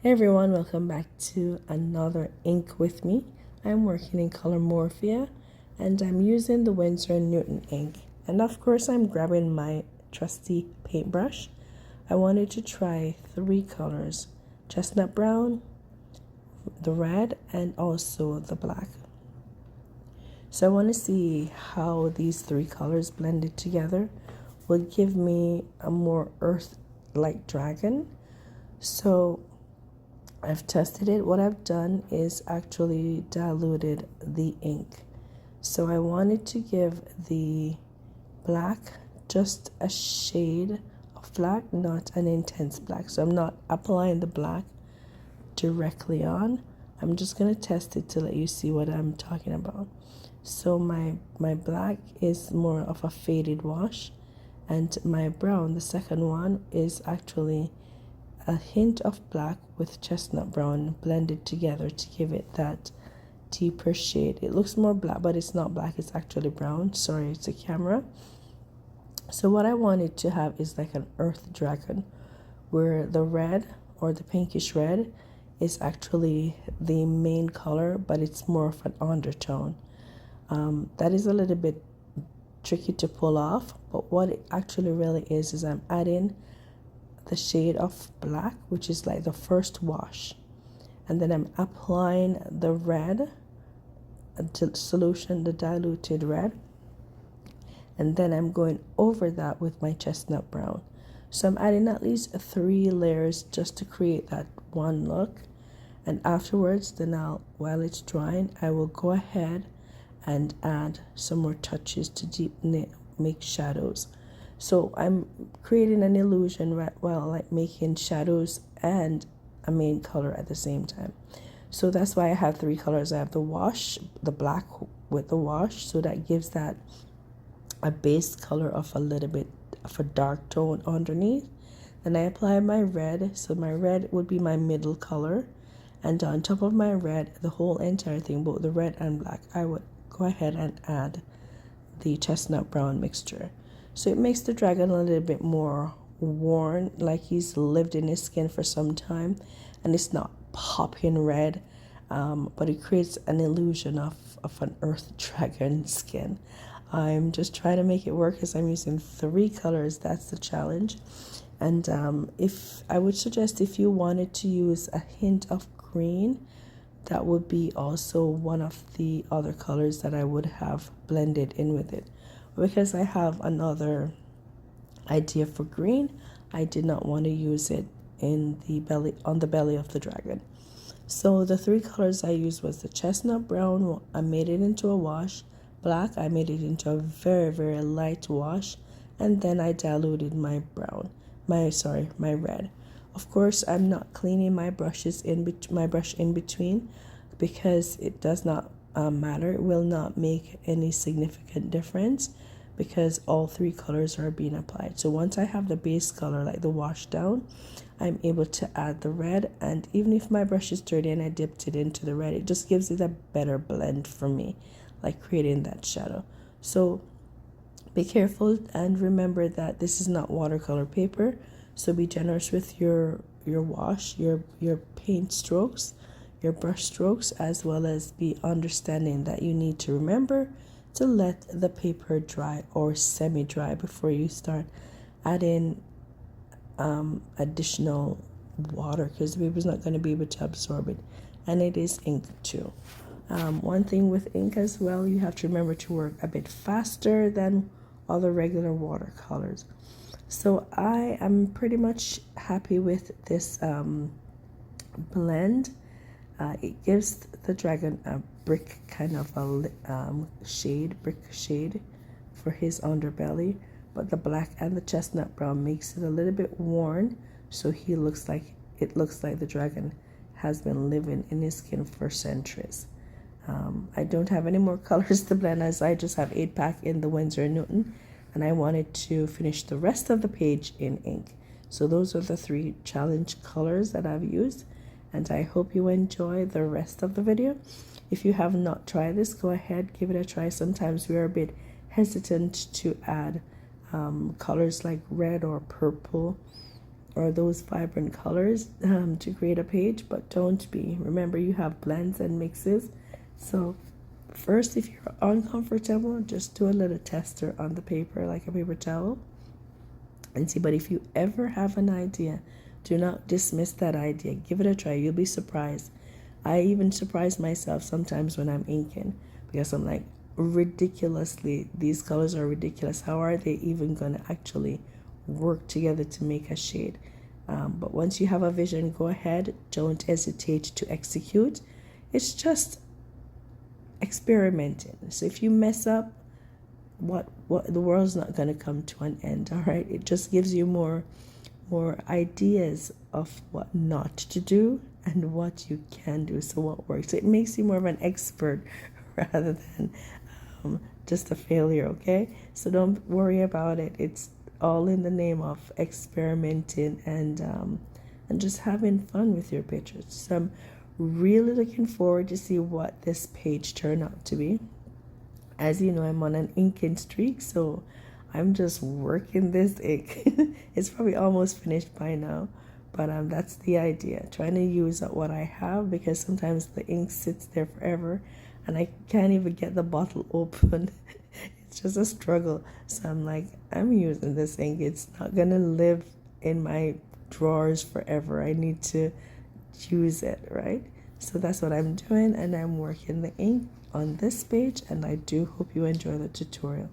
Hey everyone, welcome back to another ink with me. I'm working in Colormorphia and I'm using the Winsor and Newton ink. And of course, I'm grabbing my trusty paintbrush. I wanted to try three colors: chestnut brown, the red, and also the black. So I want to see how these three colors blended together will give me a more earth-like dragon. So I've tested it. What I've done is actually diluted the ink. So I wanted to give the black just a shade of black, not an intense black. So I'm not applying the black directly on. I'm just going to test it to let you see what I'm talking about. So my black is more of a faded wash, and my brown, the second one, is actually a hint of black with chestnut brown blended together to give it that deeper shade. It looks more black, but it's not black, it's actually brown. Sorry, it's a camera. So what I wanted to have is like an earth dragon, where the red or the pinkish red is actually the main color, but it's more of an undertone. That is a little bit tricky to pull off, but what it actually really is I'm adding the shade of black, which is like the first wash, and then I'm applying the red solution, the diluted red, and then I'm going over that with my chestnut brown. So I'm adding at least 3 layers just to create that one look, and afterwards then while it's drying, I will go ahead and add some more touches to deepen it, make shadows. So I'm creating an illusion while like making shadows and a main color at the same time. So that's why I have 3 colors. I have the wash, the black with the wash, so that gives that a base color of a little bit of a dark tone underneath. Then I apply my red, so my red would be my middle color, and on top of my red, the whole entire thing, both the red and black, I would go ahead and add the chestnut brown mixture. So it makes the dragon a little bit more worn, like he's lived in his skin for some time, and it's not popping red, but it creates an illusion of an earth dragon skin. I'm just trying to make it work as I'm using 3 colors. That's the challenge. And if I would suggest, if you wanted to use a hint of green, that would be also one of the other colors that I would have blended in with it. Because I have another idea for green, I did not want to use it in the belly, on the belly of the dragon. So the 3 colors I used was the chestnut brown, I made it into a wash, black, I made it into a very, very light wash, and then I diluted my brown, my red. Of course, I'm not cleaning my brushes my brush in between, because it does not matter. It will not make any significant difference because all 3 colors are being applied. So once I have the base color, like the wash down, I'm able to add the red, and even if my brush is dirty and I dipped it into the red, it just gives it a better blend for me, like creating that shadow. So be careful and remember that this is not watercolor paper, so be generous with your wash, your paint strokes, your brush strokes, as well as be understanding that you need to remember to let the paper dry or semi-dry before you start adding additional water, because the paper is not going to be able to absorb it, and it is ink too. One thing with ink as well, you have to remember to work a bit faster than other regular watercolors. So I am pretty much happy with this blend. It gives the dragon a brick kind of a brick shade for his underbelly, but the black and the chestnut brown makes it a little bit worn, so it looks like the dragon has been living in his skin for centuries. I don't have any more colors to blend, as I just have 8-pack in the Winsor and Newton, and I wanted to finish the rest of the page in ink. So those are the 3 challenge colors that I've used, and I hope you enjoy the rest of the video. If you have not tried this, go ahead, give it a try. Sometimes we are a bit hesitant to add colors like red or purple or those vibrant colors to create a page, but don't be. Remember, you have blends and mixes. So first, if you're uncomfortable, just do a little tester on the paper, like a paper towel, and see. But if you ever have an idea, do not dismiss that idea. Give it a try. You'll be surprised. I even surprise myself sometimes when I'm inking, because I'm like, ridiculously, these colors are ridiculous. How are they even going to actually work together to make a shade? But once you have a vision, go ahead. Don't hesitate to execute. It's just experimenting. So if you mess up, what the world's not going to come to an end. All right, it just gives you more ideas of what not to do and what you can do, so what works. So it makes you more of an expert rather than just a failure. Okay, so don't worry about it. It's all in the name of experimenting and just having fun with your pictures. So I'm really looking forward to see what this page turned out to be. As you know, I'm on an inking streak, so I'm just working this ink. It's probably almost finished by now, but that's the idea. Trying to use up what I have, because sometimes the ink sits there forever and I can't even get the bottle open. It's just a struggle. So I'm like, I'm using this ink. It's not gonna live in my drawers forever. I need to use it, right? So that's what I'm doing, and I'm working the ink on this page, and I do hope you enjoy the tutorial.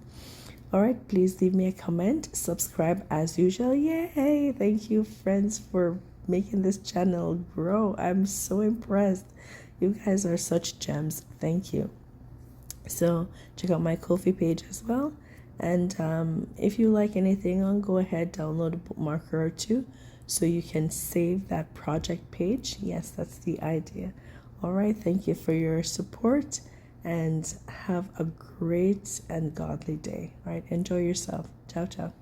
All right, please leave me a comment, subscribe as usual. Yay! Thank you, friends, for making this channel grow. I'm so impressed. You guys are such gems. Thank you. So check out my Kofi page as well, and if you like anything, go ahead, download a bookmarker or two so you can save that project page. Yes, that's the idea. All right, thank you for your support, and have a great and godly day. All right, enjoy yourself. Ciao, ciao.